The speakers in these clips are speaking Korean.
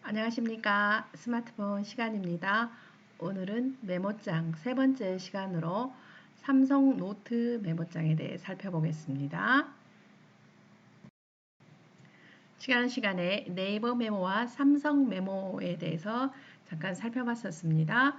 안녕하십니까. 스마트폰 시간입니다. 오늘은 메모장 세 번째 시간으로 삼성 노트 메모장에 대해 살펴보겠습니다. 지난 시간에 네이버 메모와 삼성 메모에 대해서 잠깐 살펴봤었습니다.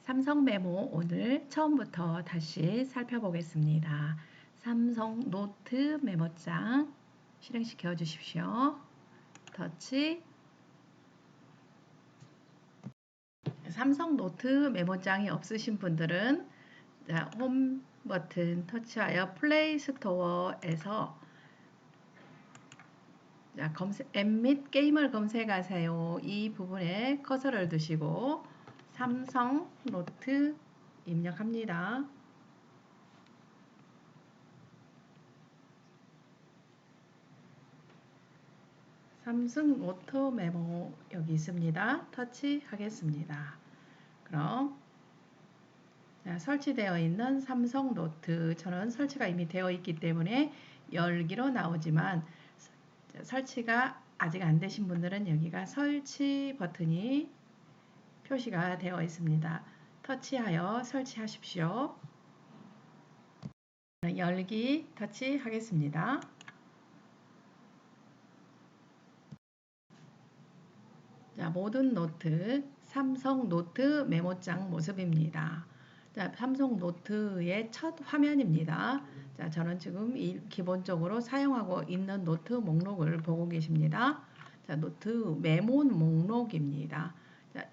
삼성 메모 오늘 처음부터 다시 살펴보겠습니다. 삼성 노트 메모장 실행시켜 주십시오. 터치. 삼성 노트 메모장이 없으신 분들은 홈 버튼 터치하여 플레이 스토어에서 앱 및 게임을 검색하세요. 이 부분에 커서를 두시고 삼성 노트 입력합니다. 삼성 노트 메모 여기 있습니다. 터치하겠습니다. 그럼 설치되어 있는 삼성 노트, 저는 설치가 이미 되어 있기 때문에 열기로 나오지만 설치가 아직 안 되신 분들은 여기가 설치 버튼이 표시가 되어 있습니다. 터치하여 설치하십시오. 열기 터치하겠습니다. 모든 노트, 삼성 노트 메모장 모습입니다. 삼성 노트의 첫 화면입니다. 저는 지금 기본적으로 사용하고 있는 노트 목록을 보고 계십니다. 노트 메모 목록입니다.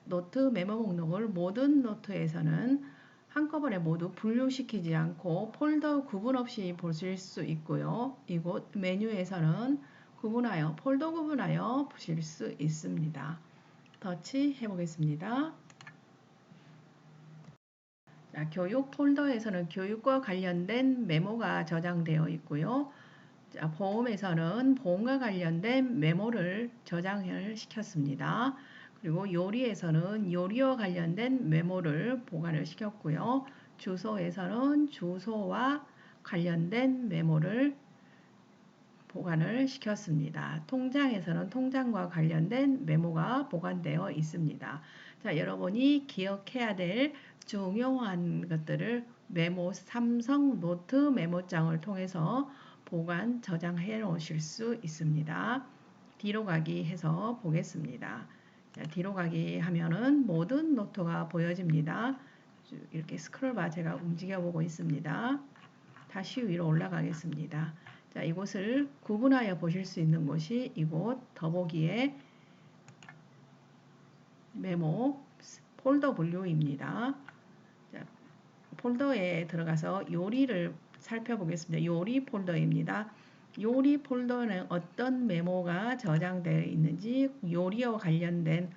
노트 메모 목록을 모든 노트에서는 한꺼번에 모두 분류시키지 않고 폴더 구분 없이 보실 수 있고요. 이곳 메뉴에서는 구분하여 폴더 구분하여 보실 수 있습니다. 터치해 보겠습니다. 교육 폴더에서는 교육과 관련된 메모가 저장되어 있고요. 보험에서는 보험과 관련된 메모를 저장을 시켰습니다. 그리고 요리에서는 요리와 관련된 메모를 보관을 시켰고요. 주소에서는 주소와 관련된 메모를 보관을 시켰습니다. 통장에서는 통장과 관련된 메모가 보관되어 있습니다. 여러분이 기억해야 될 중요한 것들을 메모 삼성 노트 메모장을 통해서 보관 저장해 놓으실 수 있습니다. 뒤로 가기 해서 보겠습니다. 뒤로 가기 하면은 모든 노트가 보여집니다. 이렇게 스크롤바 제가 움직여 보고 있습니다. 다시 위로 올라가겠습니다. 이곳을 구분하여 보실 수 있는 곳이 이곳 더보기에 메모 폴더 분류입니다. 폴더에 들어가서 요리를 살펴보겠습니다. 요리 폴더입니다. 요리 폴더는 어떤 메모가 저장되어 있는지 요리와 관련된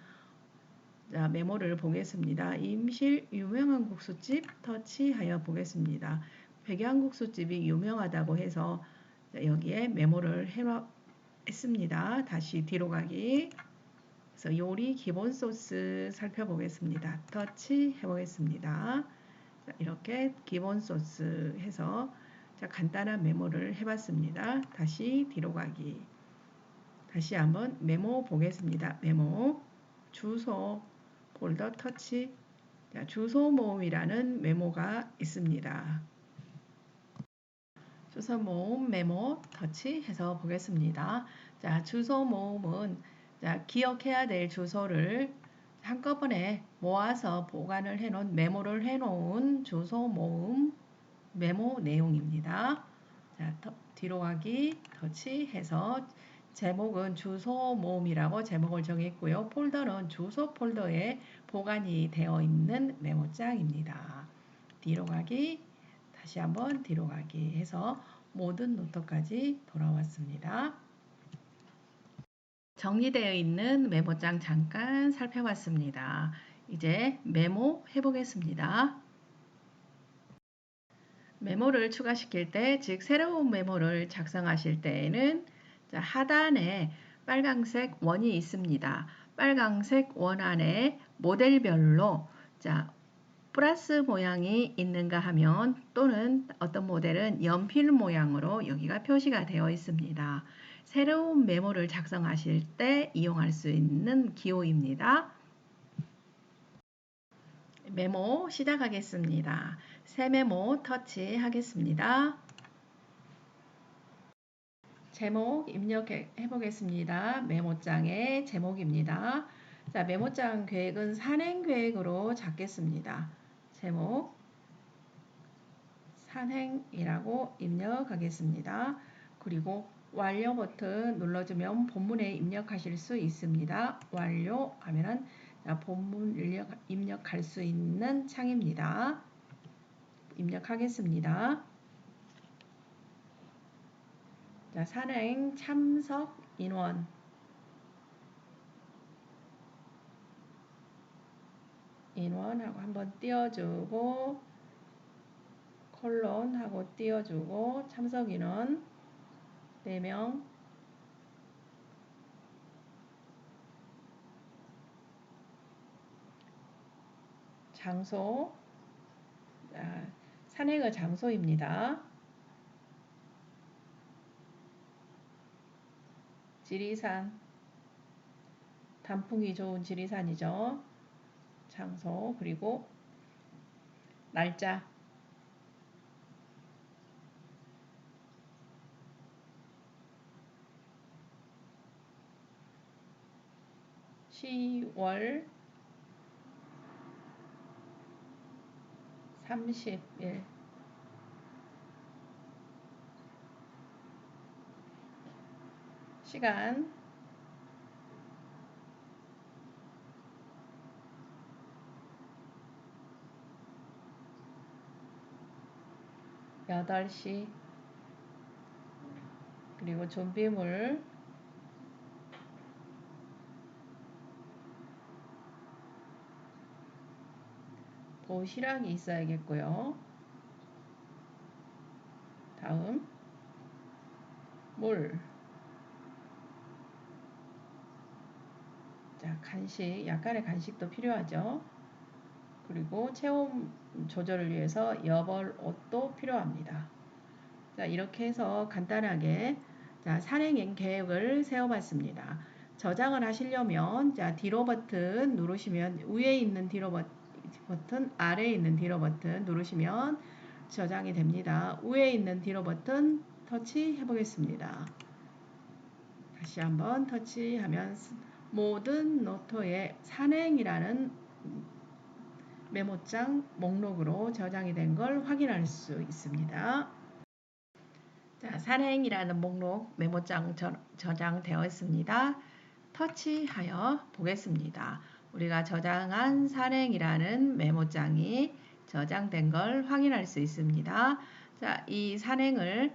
메모를 보겠습니다. 임실 유명한 국수집 터치하여 보겠습니다. 백양국수집이 유명하다고 해서 여기에 메모를 했습니다. 다시 뒤로 가기. 그래서 요리 기본 소스 살펴보겠습니다. 터치 해보겠습니다. 이렇게 기본 소스 해서 간단한 메모를 해봤습니다. 다시 뒤로 가기. 다시 한번 메모 보겠습니다. 메모 주소 폴더 터치. 주소 모음이라는 메모가 있습니다. 주소 모음 메모 터치해서 보겠습니다. 주소 모음은 기억해야 될 주소를 한꺼번에 모아서 보관을 해놓은 메모를 해놓은 주소 모음 메모 내용입니다. 뒤로 가기 터치해서 제목은 주소 모음이라고 제목을 정했고요. 폴더는 주소 폴더에 보관이 되어 있는 메모장입니다. 뒤로 가기 다시 한번 뒤로 가기 해서 모든 노트까지 돌아왔습니다. 정리되어 있는 메모장 잠깐 살펴봤습니다. 이제 메모 해보겠습니다. 메모를 추가시킬 때, 즉 새로운 메모를 작성하실 때에는 하단에 빨강색 원이 있습니다. 빨강색 원 안에 모델별로 플러스 모양이 있는가 하면 또는 어떤 모델은 연필 모양으로 여기가 표시가 되어 있습니다. 새로운 메모를 작성하실 때 이용할 수 있는 기호입니다. 메모 시작하겠습니다. 새 메모 터치하겠습니다. 제목 입력해 보겠습니다. 메모장의 제목입니다. 자, 메모장 계획은 산행 계획으로 잡겠습니다. 제목 산행이라고 입력하겠습니다. 그리고 완료 버튼 눌러주면 본문에 입력하실 수 있습니다. 완료 하면은 본문 입력할 수 있는 창입니다. 입력하겠습니다. 자, 산행 참석 인원하고 한번 띄워주고 콜론하고 띄워주고 참석 인원 4명 장소 산행의 장소입니다. 지리산 단풍이 좋은 지리산이죠. 장소 그리고 날짜 10월 30일 시간 8시 그리고 준비물 도시락이 있어야겠고요. 다음 물 자, 간식 약간의 간식도 필요하죠. 그리고 체온 조절을 위해서 여벌 옷도 필요합니다. 자, 이렇게 해서 간단하게 자, 산행 계획을 세워봤습니다. 저장을 하시려면 자, 뒤로 버튼 누르시면 위에 있는 뒤로 버튼, 아래에 있는 뒤로 버튼 누르시면 저장이 됩니다. 위에 있는 뒤로 버튼 터치해 보겠습니다. 다시 한번 터치하면 모든 노트에 산행이라는 메모장 목록으로 저장이 된 걸 확인할 수 있습니다. 자, 산행이라는 목록 메모장 저장되어 있습니다. 터치하여 보겠습니다. 우리가 저장한 산행이라는 메모장이 저장된 걸 확인할 수 있습니다. 자, 이 산행을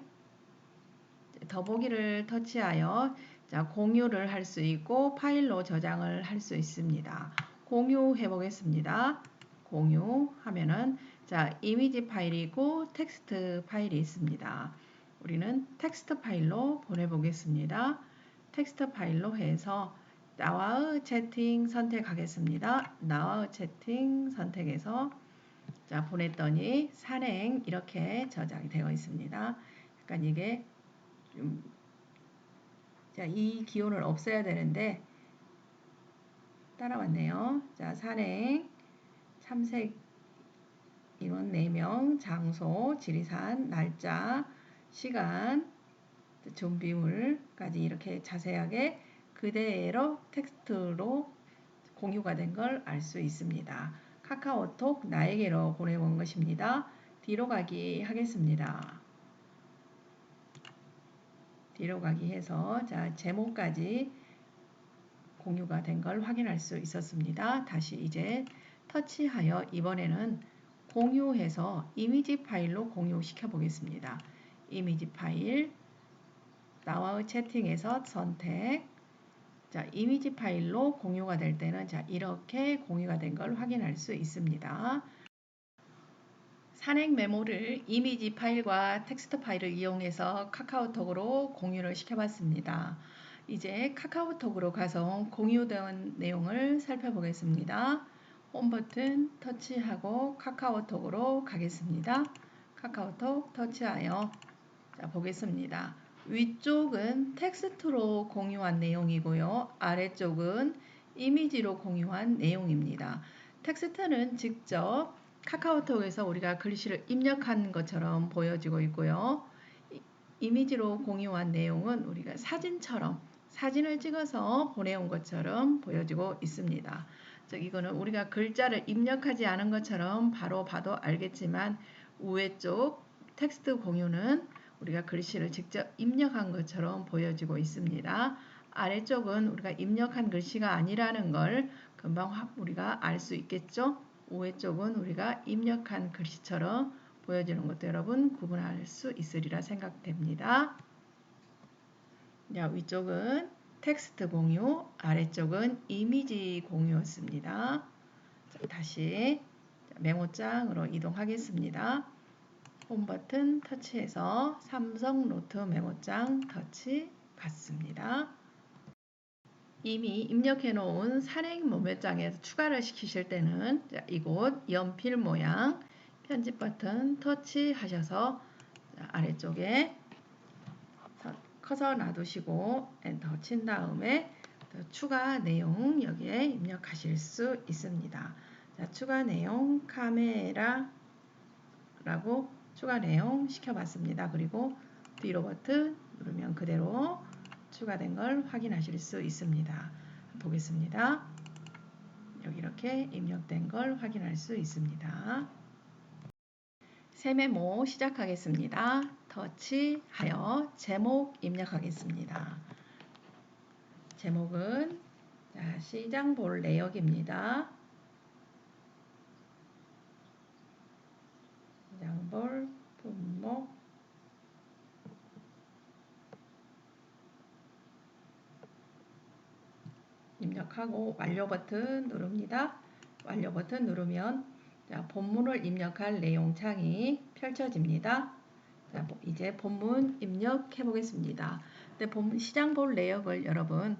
더보기를 터치하여 자, 공유를 할 수 있고 파일로 저장을 할 수 있습니다. 공유해 보겠습니다. 공유하면은 자, 이미지 파일이고 텍스트 파일이 있습니다. 우리는 텍스트 파일로 보내보겠습니다. 텍스트 파일로 해서 나와의 채팅 선택하겠습니다. 나와의 채팅 선택해서 자, 보냈더니 산행 이렇게 저장이 되어 있습니다. 약간 이게 자, 이 기호를 없애야 되는데 따라왔네요. 자, 산행 참색 인원 4명, 장소, 지리산, 날짜, 시간, 준비물까지 이렇게 자세하게 그대로 텍스트로 공유가 된 걸 알 수 있습니다. 카카오톡 나에게로 보내본 것입니다. 뒤로 가기 하겠습니다. 뒤로 가기 해서 자, 제목까지 공유가 된 걸 확인할 수 있었습니다. 다시 이제 터치하여 이번에는 공유해서 이미지 파일로 공유시켜 보겠습니다. 이미지 파일 나와의 채팅에서 선택 자, 이미지 파일로 공유가 될 때는 자, 이렇게 공유가 된 걸 확인할 수 있습니다. 산행 메모를 이미지 파일과 텍스트 파일을 이용해서 카카오톡으로 공유를 시켜봤습니다. 이제 카카오톡으로 가서 공유된 내용을 살펴보겠습니다. 홈 버튼 터치하고 카카오톡으로 가겠습니다. 카카오톡 터치하여 자, 보겠습니다. 위쪽은 텍스트로 공유한 내용이고요. 아래쪽은 이미지로 공유한 내용입니다. 텍스트는 직접 카카오톡에서 우리가 글씨를 입력한 것처럼 보여지고 있고요. 이미지로 공유한 내용은 우리가 사진처럼 사진을 찍어서 보내온 것처럼 보여지고 있습니다. 즉 이거는 우리가 글자를 입력하지 않은 것처럼 바로 봐도 알겠지만 우회 쪽 텍스트 공유는 우리가 글씨를 직접 입력한 것처럼 보여지고 있습니다. 아래쪽은 우리가 입력한 글씨가 아니라는 걸 금방 우리가 알 수 있겠죠? 우회 쪽은 우리가 입력한 글씨처럼 보여지는 것도 여러분 구분할 수 있으리라 생각됩니다. 자, 위쪽은 텍스트 공유, 아래쪽은 이미지 공유였습니다. 자, 다시 메모장으로 이동하겠습니다. 홈 버튼 터치해서 삼성 노트 메모장 터치 받습니다. 이미 입력해 놓은 산행 메모장에서 추가를 시키실 때는 이곳 연필 모양 편집 버튼 터치하셔서 아래쪽에 커서 놔두시고 엔터 친 다음에 추가 내용 여기에 입력하실 수 있습니다. 자, 추가 내용 카메라라고 추가 내용 시켜봤습니다. 그리고 뒤로 버튼 누르면 그대로 추가된 걸 확인하실 수 있습니다. 보겠습니다. 여기 이렇게 입력된 걸 확인할 수 있습니다. 새 메모 시작하겠습니다. 터치하여 제목 입력하겠습니다. 제목은 시장 볼 내역입니다. 시장 볼 품목 입력하고 완료 버튼 누릅니다. 완료 버튼 누르면 본문을 입력할 내용 창이 펼쳐집니다. 자, 이제 본문 입력해 보겠습니다. 본문 시장 볼 내역을 여러분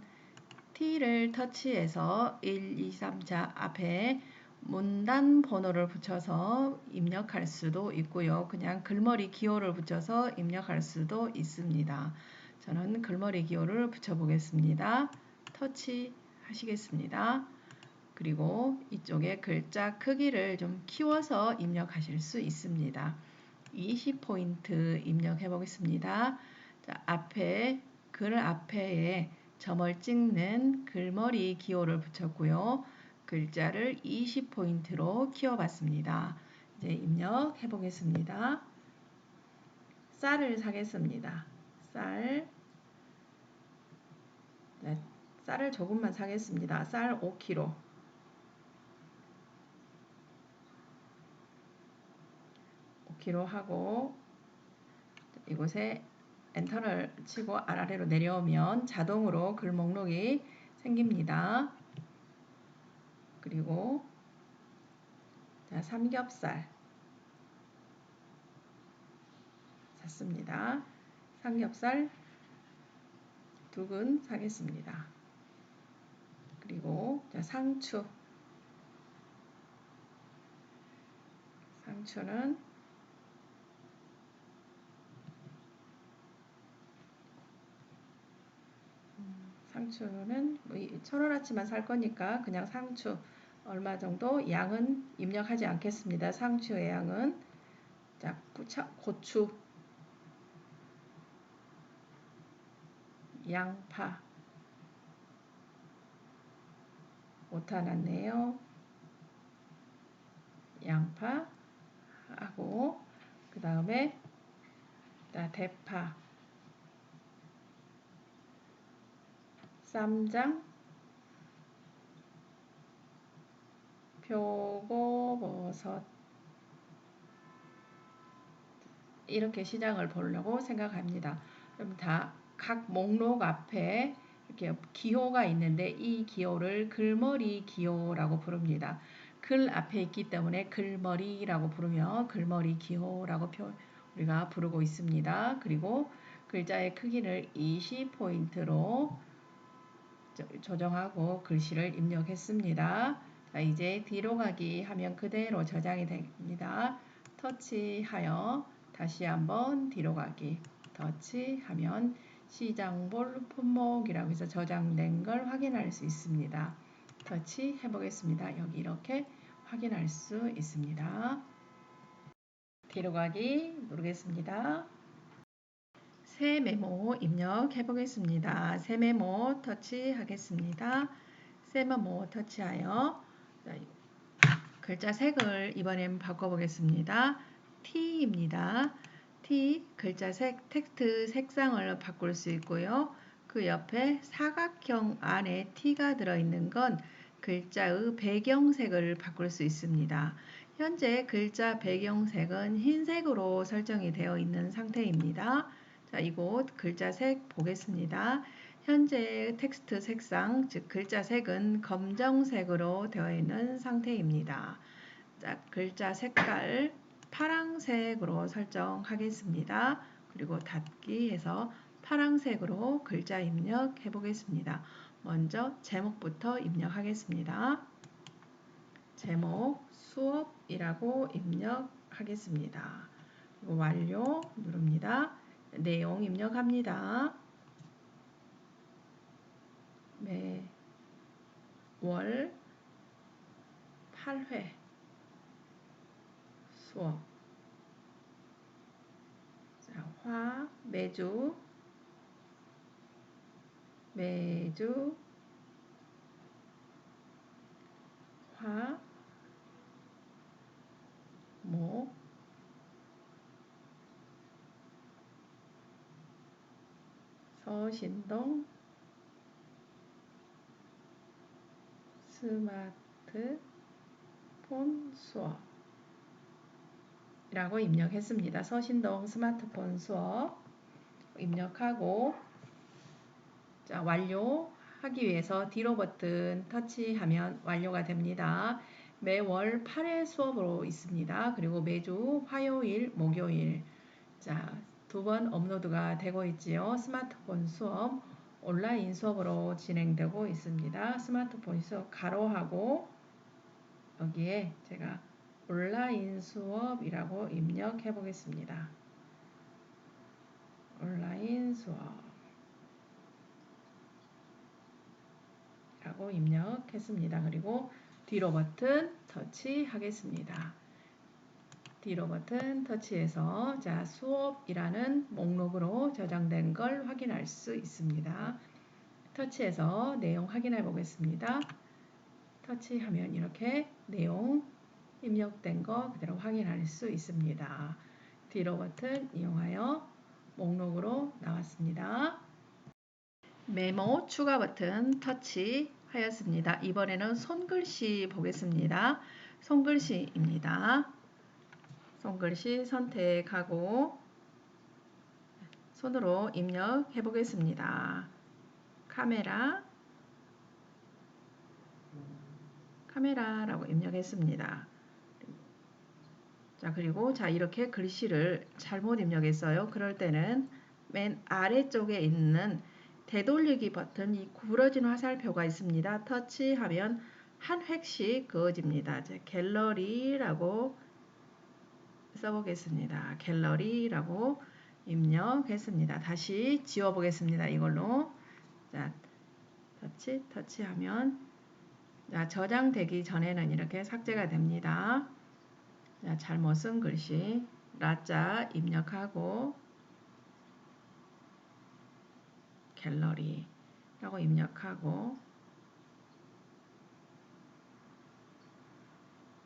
T를 터치해서 1, 2, 3, 4 앞에 문단 번호를 붙여서 입력할 수도 있고요. 그냥 글머리 기호를 붙여서 입력할 수도 있습니다. 저는 글머리 기호를 붙여 보겠습니다. 터치 하시겠습니다. 그리고 이쪽에 글자 크기를 좀 키워서 입력하실 수 있습니다. 20포인트 입력해 보겠습니다. 자, 앞에 글 앞에 점을 찍는 글머리 기호를 붙였고요. 글자를 20포인트로 키워봤습니다. 이제 입력해 보겠습니다. 쌀을 사겠습니다. 네, 쌀을 조금만 사겠습니다. 쌀 5kg. 5kg 하고 이곳에 엔터를 치고 아래로 내려오면 자동으로 글 목록이 생깁니다. 그리고 삼겹살 샀습니다. 삼겹살 2근 사겠습니다. 그리고 상추는 뭐 1,000원어치만 살 거니까 그냥 상추 얼마 정도 양은 입력하지 않겠습니다. 상추의 양은 자, 고추, 양파 오타 났네요. 양파 하고 그 다음에 대파, 쌈장, 표고버섯 이렇게 시장을 보려고 생각합니다. 그럼 다 각 목록 앞에 이렇게 기호가 있는데 이 기호를 글머리 기호라고 부릅니다. 글 앞에 있기 때문에 글머리라고 부르며 글머리 기호라고 우리가 부르고 있습니다. 그리고 글자의 크기를 20포인트로 조정하고 글씨를 입력했습니다. 자, 이제 뒤로 가기 하면 그대로 저장이 됩니다. 터치하여 다시 한번 뒤로 가기. 터치하면 시장볼 품목이라고 해서 저장된 걸 확인할 수 있습니다. 터치 해보겠습니다. 여기 이렇게 확인할 수 있습니다. 뒤로 가기 누르겠습니다. 새 메모 입력해 보겠습니다. 새 메모 터치하겠습니다. 새 메모 터치하여 글자 색을 이번엔 바꿔보겠습니다. T입니다. T 글자 색 텍스트 색상을 바꿀 수 있고요. 그 옆에 사각형 안에 T가 들어있는 건 글자의 배경색을 바꿀 수 있습니다. 현재 글자 배경색은 흰색으로 설정이 되어 있는 상태입니다. 자, 이곳 글자색 보겠습니다. 현재 텍스트 색상, 즉 글자 색은 검정색으로 되어 있는 상태입니다. 자, 글자 색깔 파란색으로 설정하겠습니다. 그리고 닫기 해서 파란색으로 글자 입력해 보겠습니다. 먼저 제목부터 입력하겠습니다. 제목 수업이라고 입력하겠습니다. 그리고 완료 누릅니다. 내용 입력합니다. 매월 8회 수업. 자, 매주 화, 목, 서신동 스마트폰 수업 이라고 입력했습니다. 서신동 스마트폰 수업 입력하고 자, 완료하기 위해서 뒤로 버튼 터치하면 완료가 됩니다. 매월 8회 수업으로 있습니다. 그리고 매주 화요일, 목요일 자, 2번 업로드가 되고 있지요. 스마트폰 수업 온라인 수업으로 진행되고 있습니다. 스마트폰 수업 가로하고 여기에 제가 온라인 수업이라고 입력해 보겠습니다. 온라인 수업 라고 입력했습니다. 그리고 뒤로 버튼 터치하겠습니다. 뒤로 버튼 터치해서 자, 수업이라는 목록으로 저장된 걸 확인할 수 있습니다. 터치해서 내용 확인해 보겠습니다. 터치하면 이렇게 내용 입력된 거 그대로 확인할 수 있습니다. 뒤로 버튼 이용하여 목록으로 나왔습니다. 메모 추가 버튼 터치하였습니다. 이번에는 손글씨 보겠습니다. 손글씨입니다. 손글씨 선택하고 손으로 입력해 보겠습니다. 카메라라고 입력했습니다. 자, 그리고 자, 이렇게 글씨를 잘못 입력했어요. 그럴 때는 맨 아래쪽에 있는 되돌리기 버튼, 이 구부러진 화살표가 있습니다. 터치하면 한 획씩 그어집니다. 이제 갤러리라고 써보겠습니다. 갤러리라고 입력했습니다. 다시 지워보겠습니다. 이걸로 자, 터치하면 자, 저장되기 전에는 이렇게 삭제가 됩니다. 자, 잘못 쓴 글씨 라자 입력하고 갤러리라고 입력하고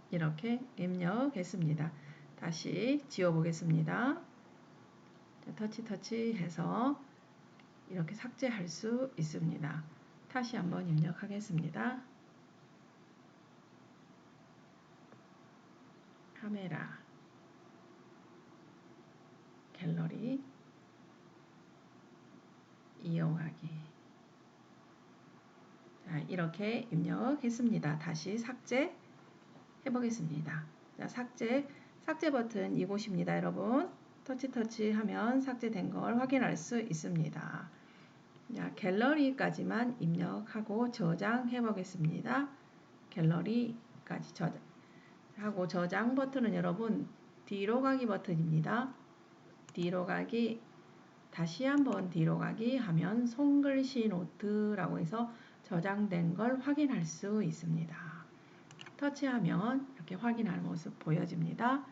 이렇게 입력했습니다. 다시 지워보겠습니다. 터치해서 이렇게 삭제할 수 있습니다. 다시 한번 입력하겠습니다. 카메라, 갤러리, 이용하기. 자, 이렇게 입력했습니다. 다시 삭제 해보겠습니다. 자, 삭제 버튼 이곳입니다. 여러분 터치하면 삭제된 걸 확인할 수 있습니다. 자, 갤러리까지만 입력하고 저장해 보겠습니다. 갤러리까지 저장하고 저장 버튼은 여러분 뒤로 가기 버튼입니다. 뒤로 가기 다시 한번 뒤로 가기 하면 손글씨 노트라고 해서 저장된 걸 확인할 수 있습니다. 터치하면 이렇게 확인하는 모습 보여집니다.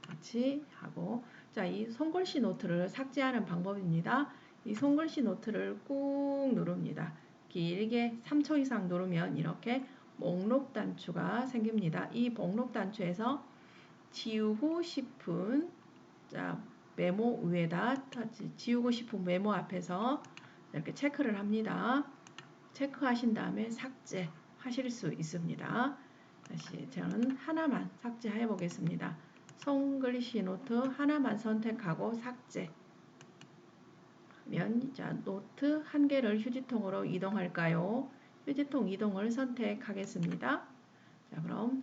터치하고 자, 이 손글씨 노트를 삭제하는 방법입니다. 이 손글씨 노트를 꾹 누릅니다. 길게 3초 이상 누르면 이렇게 목록 단추가 생깁니다. 이 목록 단추에서 지우고 싶은 자, 메모 위에다 지우고 싶은 메모 앞에서 이렇게 체크를 합니다. 체크하신 다음에 삭제하실 수 있습니다. 다시 저는 하나만 삭제해 보겠습니다. 손글씨 노트 하나만 선택하고 삭제. 하면 자, 노트 한 개를 휴지통으로 이동할까요? 휴지통 이동을 선택하겠습니다. 자, 그럼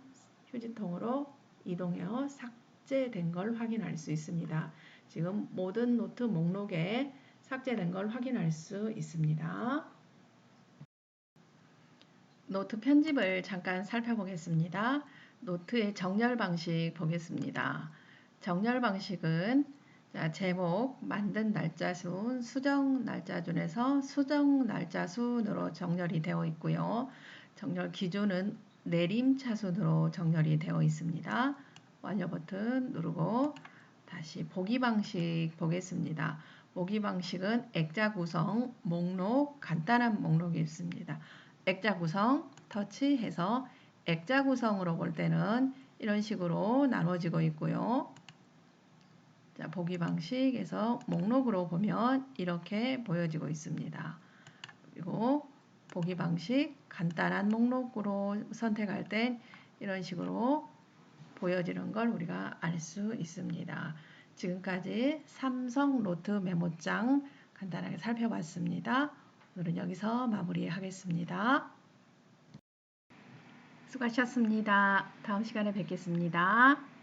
휴지통으로 이동해서 삭제된 걸 확인할 수 있습니다. 지금 모든 노트 목록에 삭제된 걸 확인할 수 있습니다. 노트 편집을 잠깐 살펴보겠습니다. 노트의 정렬 방식 보겠습니다. 정렬 방식은 자, 제목, 만든 날짜 순, 수정 날짜 순에서 수정 날짜 순으로 정렬이 되어 있고요. 정렬 기준은 내림차순으로 정렬이 되어 있습니다. 완료 버튼 누르고 다시 보기 방식 보겠습니다. 보기 방식은 액자 구성, 목록, 간단한 목록이 있습니다. 액자 구성 터치해서 액자 구성으로 볼 때는 이런 식으로 나눠지고 있고요. 자, 보기 방식에서 목록으로 보면 이렇게 보여지고 있습니다. 그리고 보기 방식 간단한 목록으로 선택할 땐 이런 식으로 보여지는 걸 우리가 알 수 있습니다. 지금까지 삼성 노트 메모장 간단하게 살펴봤습니다. 오늘은 여기서 마무리하겠습니다. 수고하셨습니다. 다음 시간에 뵙겠습니다.